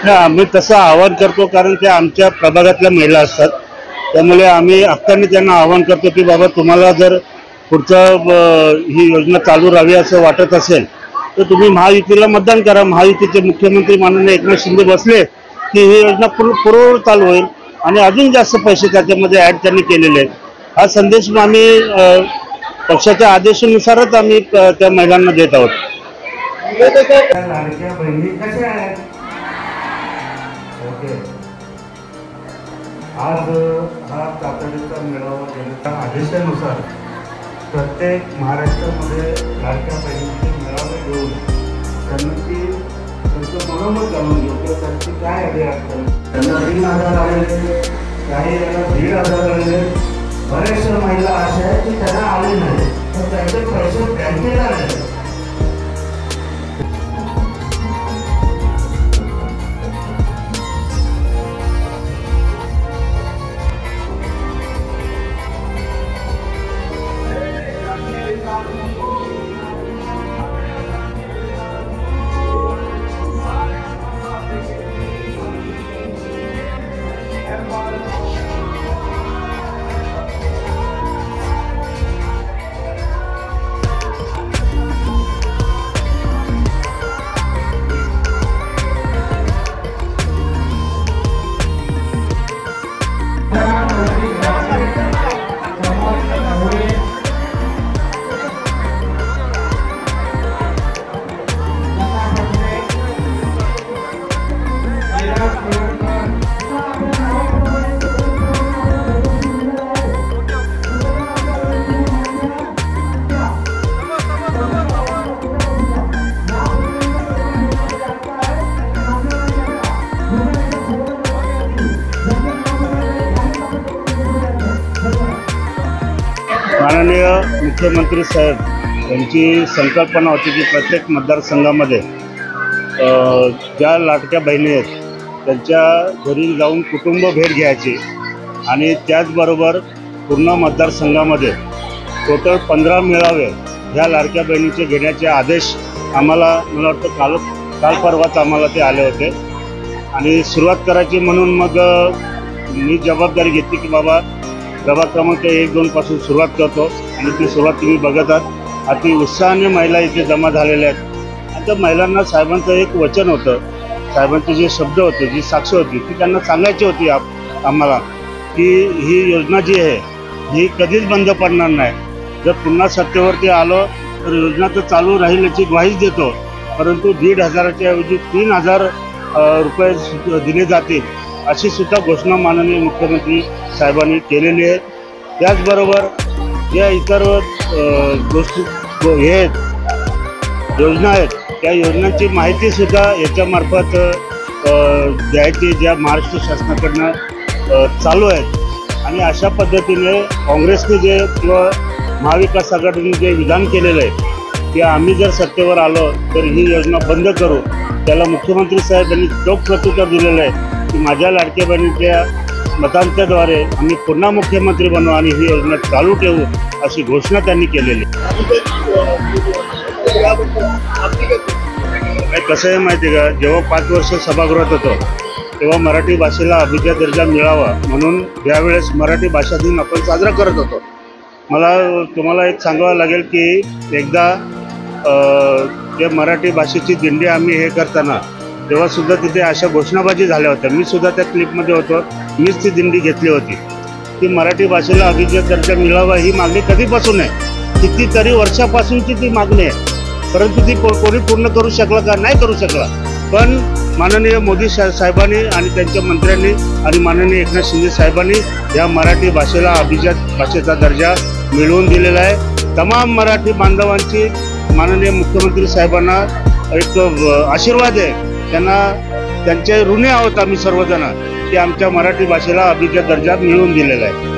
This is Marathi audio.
आम्ही तसं आवाहन करतो, कारण ते आमच्या प्रभागातल्या महिला असतात. त्यामुळे आम्ही हक्काने त्यांना आवाहन करतो की बाबा तुम्हाला जर पुढचं ही योजना चालू राहावी असं वाटत असेल तर तुम्ही महायुतीला मतदान करा. महायुतीचे मुख्यमंत्री माननीय एकनाथ शिंदे बसले की ही योजना पूर्ववत चालू होईल आणि अजून जास्त पैसे त्याच्यामध्ये ॲड त्यांनी केलेले आहेत. हा संदेश आम्ही पक्षाच्या आदेशानुसारच आम्ही त्या महिलांना देत आहोत. लाडक्या बहिणी कशा आहेत? ओके, आज हा तातडीचा मेळावा घेण्याच्या आदेशानुसार प्रत्येक महाराष्ट्रामध्ये लाडक्या बहिणीचे मेळावे घेऊन त्यांची त्यांचं मनोमत जाणून घेऊ किंवा त्यांची काय अडे असतात. त्यांना 3,000 आलेले, काही यांना 1,500 आलेले. बऱ्याचशा महिला अशा आहेत की त्यांना आले नाही तर त्यांचे पैसे बँकेला आले. माननीय मुख्यमंत्री साहेब यांची संकल्पना होती की प्रत्येक मतदारसंघामध्ये ज्या लाडक्या बहिणी आहेत त्यांच्या घरी जाऊन कुटुंब भेट घ्यायची आणि त्याचबरोबर पूर्ण मतदारसंघामध्ये टोटल 15 मेळावे ह्या लाडक्या बहिणीचे घेण्याचे आदेश आम्हाला, मला वाटतं काल परवाच आम्हाला ते आले होते. आणि सुरुवात करायची म्हणून मग मी जबाबदारी घेतली की बाबा प्रभाग क्रमांक 1-2 पासून सुरुवात करतो आणि ती सुरुवात तुम्ही बघत आहात. अति उत्साहाने महिला इथे जमा झालेल्या आहेत. आणि त्या महिलांना साहेबांचं एक वचन होतं, साहेबांचे जे शब्द होते, जी साक्ष होती ती त्यांना सांगायची होती आम्हाला की ही योजना जी आहे ही कधीच बंद पडणार नाही. जर पुन्हा सत्तेवरती आलो तर योजना तर चालू राहील याची ग्वाहीच देतो, परंतु 1,500च्या ऐवजी 3,000 रुपये दिले जातील अशी सुद्धा घोषणा माननीय मुख्यमंत्री साहेबांनी केलेली आहे. त्याचबरोबर ज्या इतर गोष्टी हे आहेत योजना आहेत त्या योजनांची माहितीसुद्धा याच्यामार्फत द्यायची, ज्या महाराष्ट्र शासनाकडनं चालू आहेत. आणि अशा पद्धतीने काँग्रेसने जे किंवा महाविकास आघाडीने जे विधान केलेलं आहे की आम्ही जर सत्तेवर आलो तर ही योजना बंद करू, त्याला मुख्यमंत्री साहेब यांनी चोख प्रत्युत्तर दिलेलं आहे की माझ्या लाडक्या बहिणीच्या मतांच्याद्वारे आम्ही पुन्हा मुख्यमंत्री बनवू आणि ही योजना चालू ठेवू अशी घोषणा त्यांनी केलेली. कसं आहे माहिती का, जेव्हा 5 वर्ष सभागृहात होतो तेव्हा मराठी भाषेला अभिजात दर्जा मिळावा म्हणून यावेळेस मराठी भाषा दिन आपण साजरा करत होतो. मला तुम्हाला एक सांगावं लागेल की एकदा जे मराठी भाषेची दिंडी आम्ही हे करताना तेव्हासुद्धा तिथे अशा घोषणाबाजी झाल्या होत्या. मी सुद्धा त्या क्लिपमध्ये होतो. मीच ती दिंडी घेतली होती की मराठी भाषेला अभिजात दर्जा मिळावा ही मागणी कधीपासून आहे, कितीतरी वर्षापासूनची ती मागणी आहे, परंतु ती कोणी पूर्ण करू शकला का? नाही करू शकला. पण माननीय मोदी साहेबांनी आणि त्यांच्या मंत्र्यांनी आणि माननीय एकनाथ शिंदे साहेबांनी या मराठी भाषेला अभिजात भाषेचा दर्जा मिळवून दिलेला आहे. तमाम मराठी बांधवांची माननीय मुख्यमंत्री साहेबांना एक आशीर्वाद आहे. त्यांना त्यांचे ऋणी आहोत आम्ही सर्वजण की आमच्या मराठी भाषेला अभिजात दर्जा मिळवून दिलेला आहे.